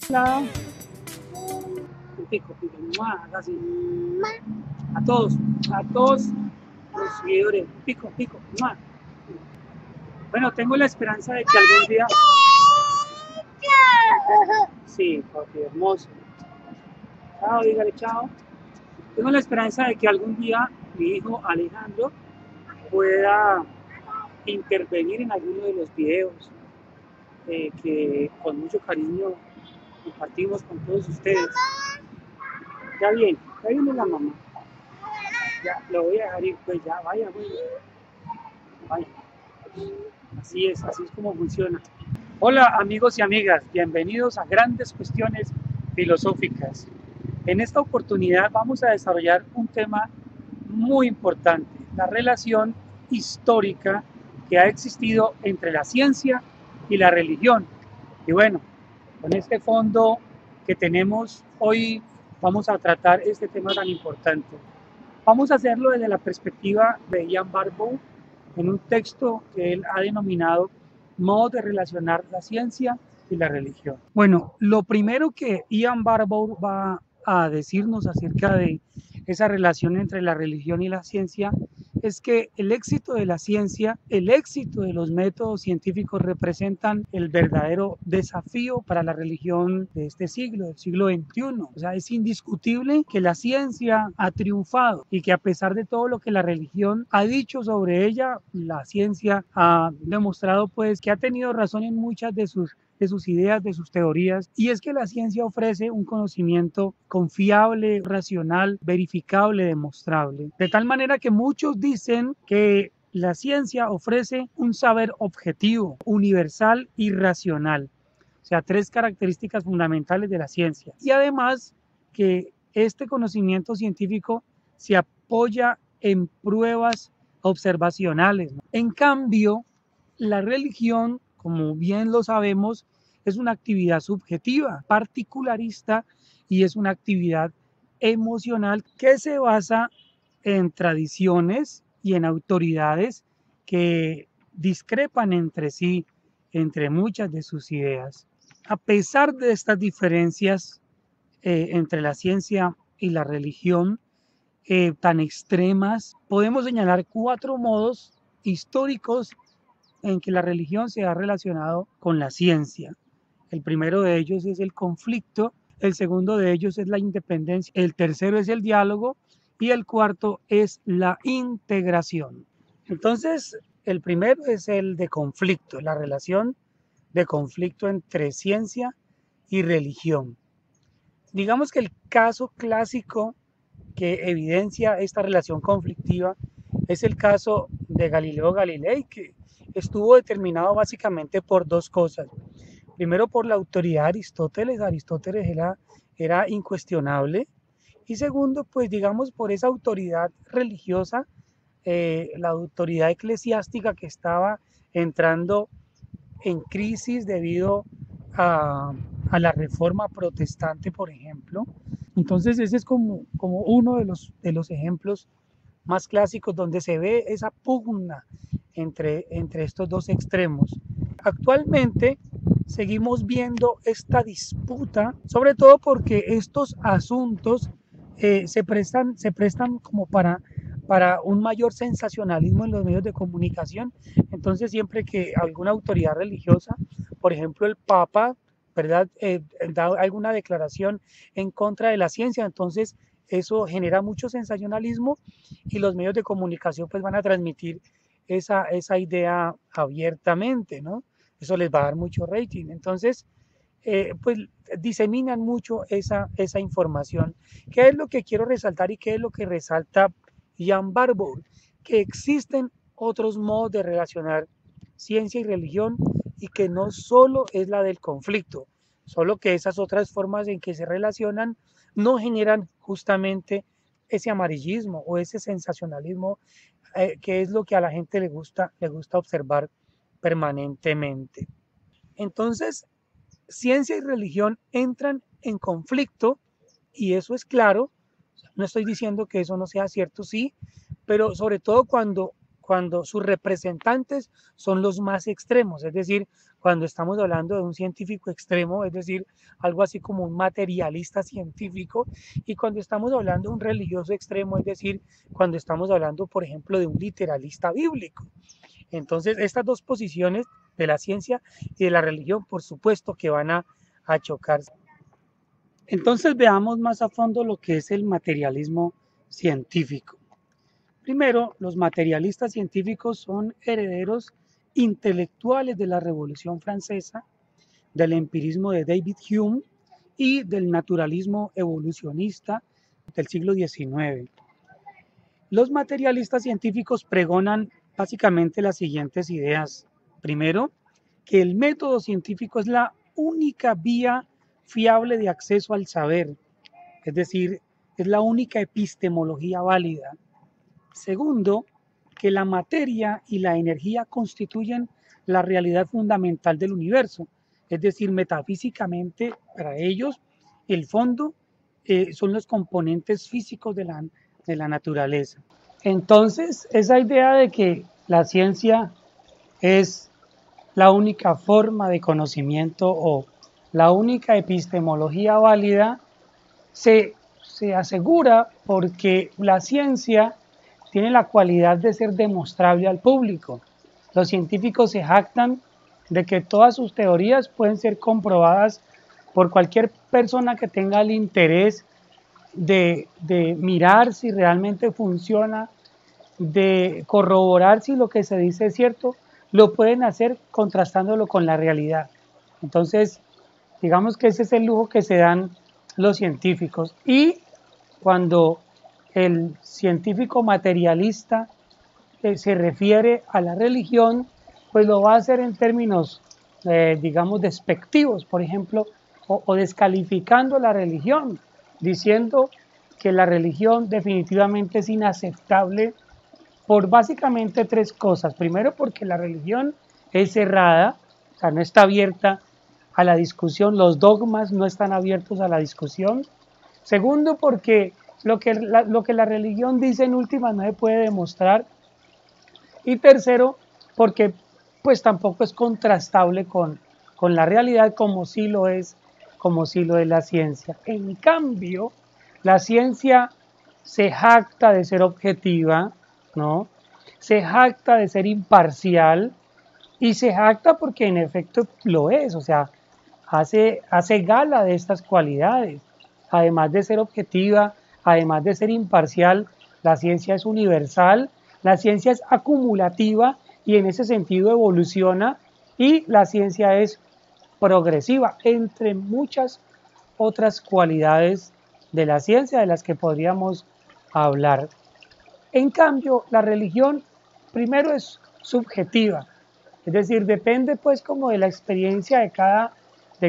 Hola. Pico, pico, mamá, casi. A todos los seguidores. Pico, pico, mamá. Bueno, tengo la esperanza de que algún día. Sí, papi, hermoso. Chao, dígale chao. Tengo la esperanza de que algún día mi hijo Alejandro pueda intervenir en alguno de los videos que con mucho cariño compartimos con todos ustedes. Ya viene la mamá. Ya, lo voy a dejar ir, pues ya, vaya, vaya. Así es como funciona. Hola amigos y amigas, bienvenidos a Grandes Cuestiones Filosóficas. En esta oportunidad vamos a desarrollar un tema muy importante, la relación histórica que ha existido entre la ciencia y la religión. Y bueno, con este fondo que tenemos hoy vamos a tratar este tema tan importante. Vamos a hacerlo desde la perspectiva de Ian Barbour en un texto que él ha denominado Modo de relacionar la ciencia y la religión. Bueno, lo primero que Ian Barbour va a decirnos acerca de esa relación entre la religión y la ciencia es que el éxito de la ciencia, el éxito de los métodos científicos representan el verdadero desafío para la religión de este siglo, del siglo XXI. O sea, es indiscutible que la ciencia ha triunfado y que a pesar de todo lo que la religión ha dicho sobre ella, la ciencia ha demostrado pues que ha tenido razón en muchas de sus ideas, de sus teorías, y es que la ciencia ofrece un conocimiento confiable, racional, verificable, demostrable, de tal manera que muchos dicen que la ciencia ofrece un saber objetivo, universal y racional, o sea, tres características fundamentales de la ciencia, y además que este conocimiento científico se apoya en pruebas observacionales. En cambio, la religión, como bien lo sabemos, es una actividad subjetiva, particularista, y es una actividad emocional que se basa en tradiciones y en autoridades que discrepan entre sí, entre muchas de sus ideas. A pesar de estas diferencias entre la ciencia y la religión tan extremas, podemos señalar cuatro modos históricos en que la religión se ha relacionado con la ciencia. El primero de ellos es el conflicto, el segundo de ellos es la independencia, el tercero es el diálogo y el cuarto es la integración. Entonces, el primero es el de conflicto, la relación de conflicto entre ciencia y religión. Digamos que el caso clásico que evidencia esta relación conflictiva es el caso de Galileo Galilei, que estuvo determinado básicamente por dos cosas. Primero, por la autoridad de Aristóteles. Aristóteles era incuestionable. Y segundo, pues digamos por esa autoridad religiosa, la autoridad eclesiástica que estaba entrando en crisis debido a la reforma protestante, por ejemplo. Entonces ese es como uno de los ejemplos más clásicos donde se ve esa pugna entre estos dos extremos. Actualmente seguimos viendo esta disputa, sobre todo porque estos asuntos se prestan como para un mayor sensacionalismo en los medios de comunicación. Entonces siempre que alguna autoridad religiosa, por ejemplo el Papa, ¿verdad? Da alguna declaración en contra de la ciencia, entonces eso genera mucho sensacionalismo y los medios de comunicación pues van a transmitir esa idea abiertamente, ¿no? Eso les va a dar mucho rating. Entonces, pues diseminan mucho esa información. ¿Qué es lo que quiero resaltar y qué es lo que resalta Ian Barbour? Que existen otros modos de relacionar ciencia y religión y que no solo es la del conflicto, solo que esas otras formas en que se relacionan no generan justamente ese amarillismo o ese sensacionalismo que es lo que a la gente le gusta observar permanentemente. Entonces, ciencia y religión entran en conflicto y eso es claro. No estoy diciendo que eso no sea cierto, sí, pero sobre todo cuando cuando sus representantes son los más extremos, es decir, cuando estamos hablando de un científico extremo, es decir, algo así como un materialista científico, y cuando estamos hablando de un religioso extremo, es decir, cuando estamos hablando, por ejemplo, de un literalista bíblico. Entonces, estas dos posiciones de la ciencia y de la religión, por supuesto que van a chocarse. Entonces, veamos más a fondo lo que es el materialismo científico. Primero, los materialistas científicos son herederos intelectuales de la Revolución Francesa, del empirismo de David Hume y del naturalismo evolucionista del siglo XIX. Los materialistas científicos pregonan básicamente las siguientes ideas. Primero, que el método científico es la única vía fiable de acceso al saber, es decir, es la única epistemología válida. Segundo, que la materia y la energía constituyen la realidad fundamental del universo, es decir, metafísicamente para ellos el fondo son los componentes físicos de la naturaleza. Entonces, esa idea de que la ciencia es la única forma de conocimiento o la única epistemología válida se asegura porque la ciencia tiene la cualidad de ser demostrable al público. Los científicos se jactan de que todas sus teorías pueden ser comprobadas por cualquier persona que tenga el interés de mirar si realmente funciona, de corroborar si lo que se dice es cierto, lo pueden hacer contrastándolo con la realidad. Entonces, digamos que ese es el lujo que se dan los científicos. Y cuando el científico materialista se refiere a la religión, pues lo va a hacer en términos, digamos, despectivos, por ejemplo, o descalificando la religión, diciendo que la religión definitivamente es inaceptable por básicamente tres cosas. Primero, porque la religión es cerrada, o sea, no está abierta a la discusión, los dogmas no están abiertos a la discusión. Segundo, porque lo que la religión dice en última no se puede demostrar. Y tercero, porque pues tampoco es contrastable con la realidad como sí lo es la ciencia. En cambio, la ciencia se jacta de ser objetiva, ¿no? Se jacta de ser imparcial y se jacta porque en efecto lo es, o sea, hace gala de estas cualidades. Además de ser objetiva, además de ser imparcial, la ciencia es universal, la ciencia es acumulativa y en ese sentido evoluciona, y la ciencia es progresiva, entre muchas otras cualidades de la ciencia de las que podríamos hablar. En cambio, la religión primero es subjetiva, es decir, depende pues como de la experiencia de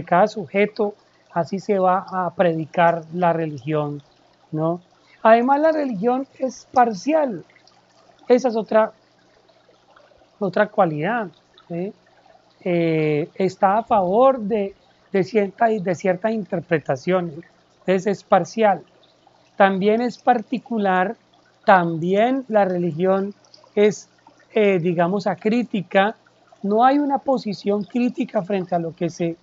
cada sujeto, así se va a predicar la religión, ¿no? Además, la religión es parcial, esa es otra cualidad, ¿sí? Está a favor de ciertas interpretaciones, entonces es parcial. También es particular, también la religión es, digamos, acrítica, no hay una posición crítica frente a lo que se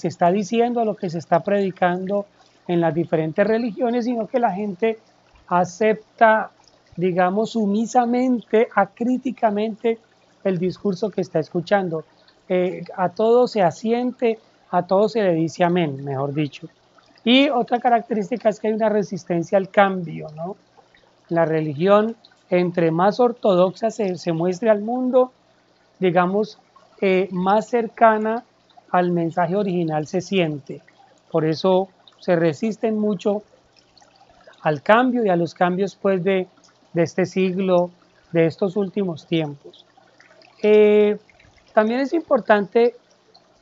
está diciendo, a lo que se está predicando en las diferentes religiones, sino que la gente acepta, digamos, sumisamente, acríticamente el discurso que está escuchando. A todo se asiente, a todo se le dice amén, mejor dicho. Y otra característica es que hay una resistencia al cambio, ¿no? La religión, entre más ortodoxa se muestre al mundo, digamos, más cercana al mensaje original se siente. Por eso se resisten mucho al cambio y a los cambios pues de este siglo, de estos últimos tiempos. También es importante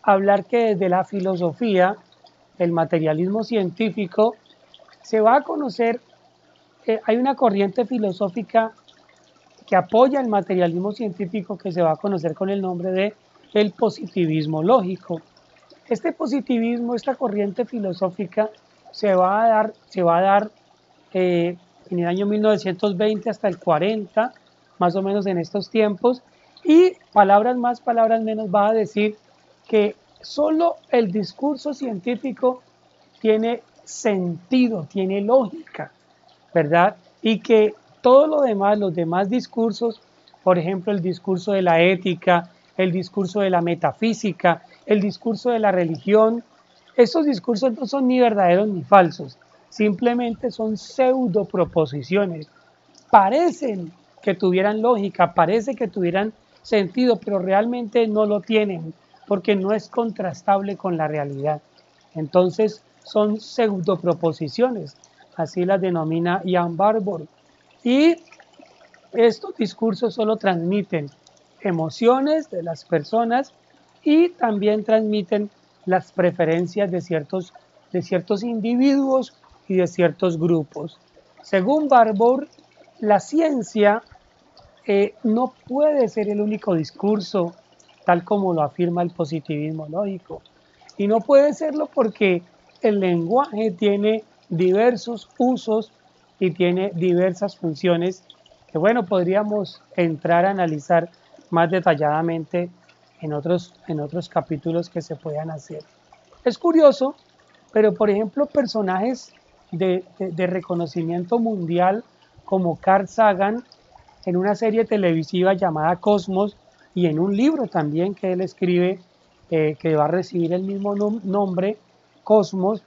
hablar que desde la filosofía, el materialismo científico, se va a conocer, hay una corriente filosófica que apoya el materialismo científico que se va a conocer con el nombre de el positivismo lógico. Este positivismo, esta corriente filosófica se va a dar en el año 1920 hasta el 40, más o menos en estos tiempos, y palabras más, palabras menos, va a decir que solo el discurso científico tiene sentido, tiene lógica, ¿verdad? Y que todo lo demás, los demás discursos, por ejemplo, el discurso de la ética, el discurso de la metafísica, el discurso de la religión, esos discursos no son ni verdaderos ni falsos, simplemente son pseudo proposiciones. Parecen que tuvieran lógica, parece que tuvieran sentido, pero realmente no lo tienen, porque no es contrastable con la realidad. Entonces son pseudo proposiciones, así las denomina Ian Barbour. Y estos discursos solo transmiten emociones de las personas y también transmiten las preferencias de ciertos individuos y de ciertos grupos. Según Barbour, la ciencia no puede ser el único discurso tal como lo afirma el positivismo lógico. Y no puede serlo porque el lenguaje tiene diversos usos y tiene diversas funciones que, bueno, podríamos entrar a analizar más detalladamente en otros capítulos que se puedan hacer. Es curioso, pero por ejemplo, personajes de reconocimiento mundial como Carl Sagan, en una serie televisiva llamada Cosmos y en un libro también que él escribe que va a recibir el mismo nombre, Cosmos.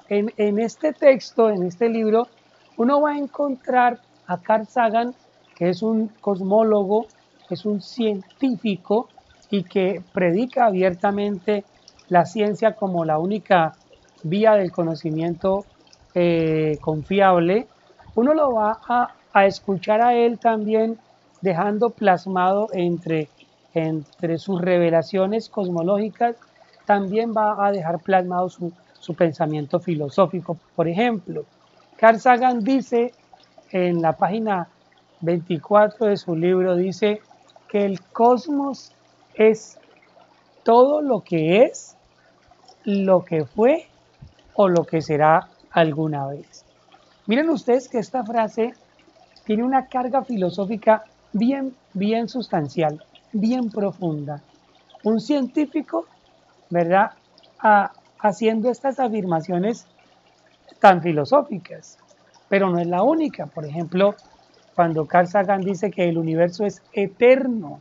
En este texto, en este libro, uno va a encontrar a Carl Sagan, que es un cosmólogo, es un científico y que predica abiertamente la ciencia como la única vía del conocimiento confiable. Uno lo va a escuchar a él también dejando plasmado entre sus revelaciones cosmológicas, también va a dejar plasmado su pensamiento filosófico. Por ejemplo, Carl Sagan dice en la página 24 de su libro, dice que el cosmos es todo lo que es, lo que fue o lo que será alguna vez. Miren ustedes que esta frase tiene una carga filosófica bien sustancial, bien profunda. Un científico, ¿verdad?, haciendo estas afirmaciones tan filosóficas, pero no es la única. Por ejemplo, cuando Carl Sagan dice que el universo es eterno,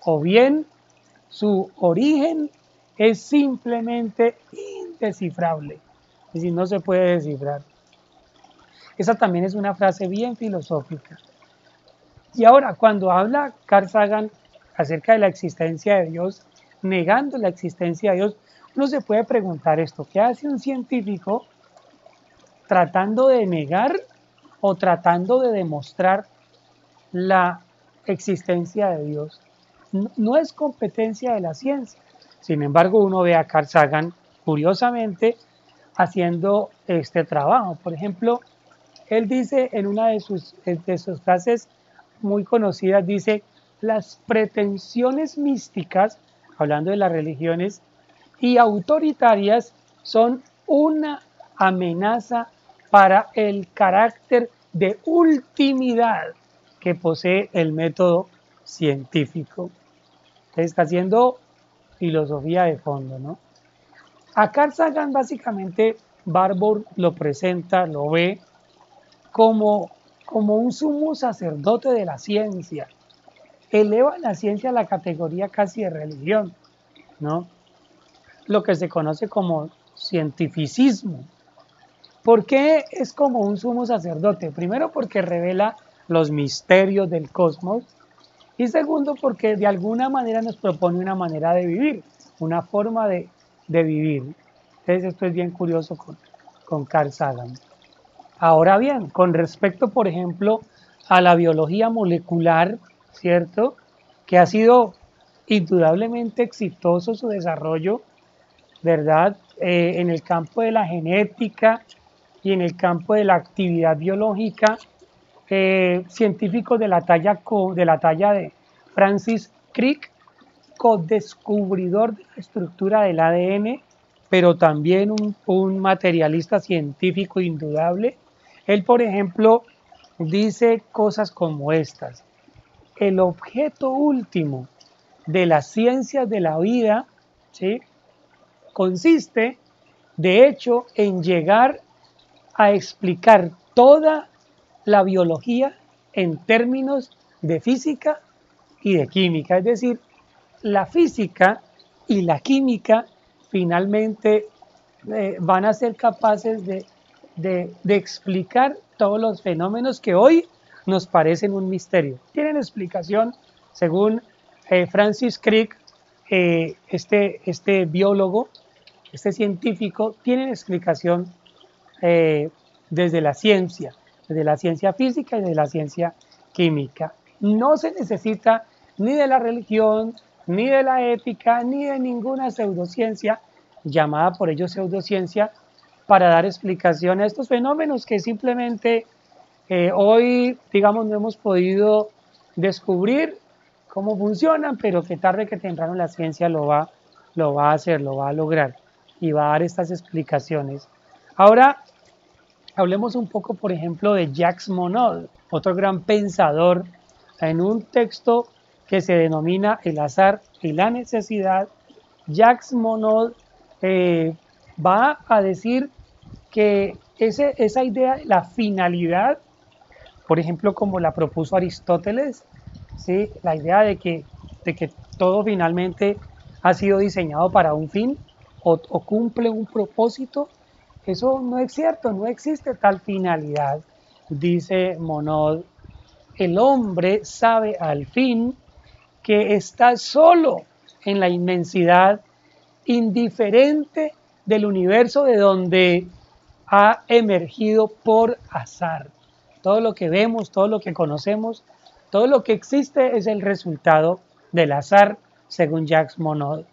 o bien su origen es simplemente indescifrable, es decir, no se puede descifrar. Esa también es una frase bien filosófica. Y ahora, cuando habla Carl Sagan acerca de la existencia de Dios, negando la existencia de Dios, uno se puede preguntar esto: ¿qué hace un científico tratando de negar o tratando de demostrar la existencia de Dios? No es competencia de la ciencia. Sin embargo, uno ve a Carl Sagan, curiosamente, haciendo este trabajo. Por ejemplo, él dice en una de sus frases muy conocidas, dice: las pretensiones místicas, hablando de las religiones, y autoritarias son una amenaza para el carácter de ultimidad que posee el método científico. Está haciendo filosofía de fondo, ¿no? A Carl Sagan básicamente Barbour lo presenta, lo ve como un sumo sacerdote de la ciencia. Eleva la ciencia a la categoría casi de religión, ¿no? Lo que se conoce como cientificismo. ¿Por qué es como un sumo sacerdote? Primero, porque revela los misterios del cosmos, y segundo, porque de alguna manera nos propone una manera de vivir, una forma de vivir. Entonces esto es bien curioso con Carl Sagan. Ahora bien, con respecto, por ejemplo, a la biología molecular, ¿cierto?, que ha sido indudablemente exitoso su desarrollo, ¿verdad?, en el campo de la genética y en el campo de la actividad biológica, científicos de la talla de Francis Crick, co-descubridor de la estructura del ADN, pero también un materialista científico indudable. Él, por ejemplo, dice cosas como estas: el objeto último de las ciencias de la vida, ¿sí?, consiste, de hecho, en llegar a explicar toda la biología en términos de física y de química. Es decir, la física y la química finalmente van a ser capaces de explicar todos los fenómenos que hoy nos parecen un misterio. Tienen explicación, según Francis Crick, este biólogo, este científico, tienen explicación desde la ciencia física y de la ciencia química. No se necesita ni de la religión, ni de la ética, ni de ninguna pseudociencia, llamada por ellos pseudociencia, para dar explicación a estos fenómenos que simplemente hoy, digamos, no hemos podido descubrir cómo funcionan, pero que tarde que temprano la ciencia lo va a hacer, lo va a lograr y va a dar estas explicaciones. Ahora, hablemos un poco, por ejemplo, de Jacques Monod, otro gran pensador, en un texto que se denomina El azar y la necesidad. Jacques Monod va a decir que esa idea de la finalidad, por ejemplo, como la propuso Aristóteles, ¿sí?, la idea de que todo finalmente ha sido diseñado para un fin o cumple un propósito, eso no es cierto, no existe tal finalidad. Dice Monod: el hombre sabe al fin que está solo en la inmensidad, indiferente del universo de donde ha emergido por azar. Todo lo que vemos, todo lo que conocemos, todo lo que existe es el resultado del azar, según Jacques Monod.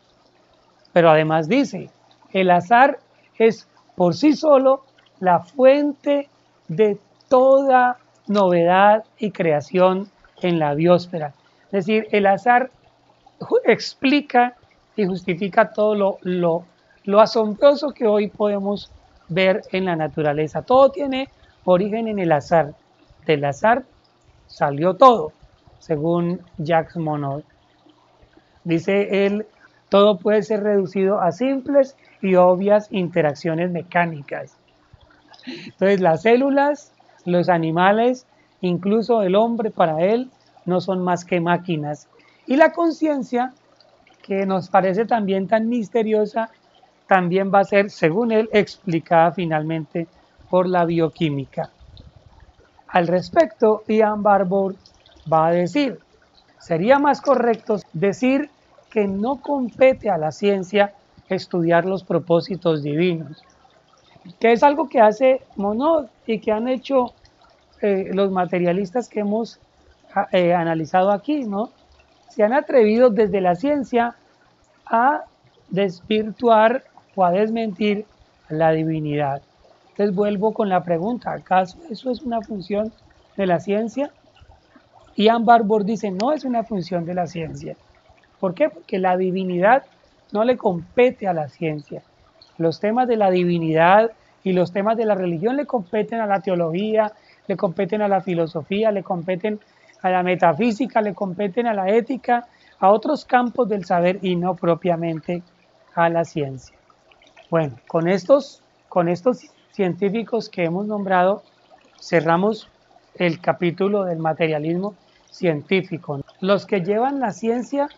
Pero además dice, el azar es por sí solo la fuente de toda novedad y creación en la biosfera. Es decir, el azar explica y justifica todo lo asombroso que hoy podemos ver en la naturaleza. Todo tiene origen en el azar. Del azar salió todo, según Jacques Monod. Dice él, todo puede ser reducido a simples y obvias interacciones mecánicas. Entonces, las células, los animales, incluso el hombre, para él, no son más que máquinas. Y la conciencia, que nos parece también tan misteriosa, también va a ser, según él, explicada finalmente por la bioquímica. Al respecto, Ian Barbour va a decir, sería más correcto decir que no compete a la ciencia estudiar los propósitos divinos, que es algo que hace Monod y que han hecho los materialistas que hemos analizado aquí, ¿no? Se han atrevido desde la ciencia a desvirtuar o a desmentir la divinidad. Entonces vuelvo con la pregunta, ¿acaso eso es una función de la ciencia? Ian Barbour dice, no es una función de la ciencia. ¿Por qué? Porque la divinidad no le compete a la ciencia. Los temas de la divinidad y los temas de la religión le competen a la teología, le competen a la filosofía, le competen a la metafísica, le competen a la ética, a otros campos del saber y no propiamente a la ciencia. Bueno, con estos científicos que hemos nombrado, cerramos el capítulo del materialismo científico. Los que llevan la ciencia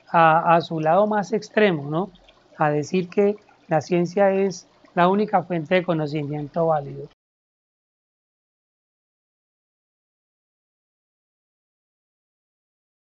a su lado más extremo, ¿no? A decir que la ciencia es la única fuente de conocimiento válido.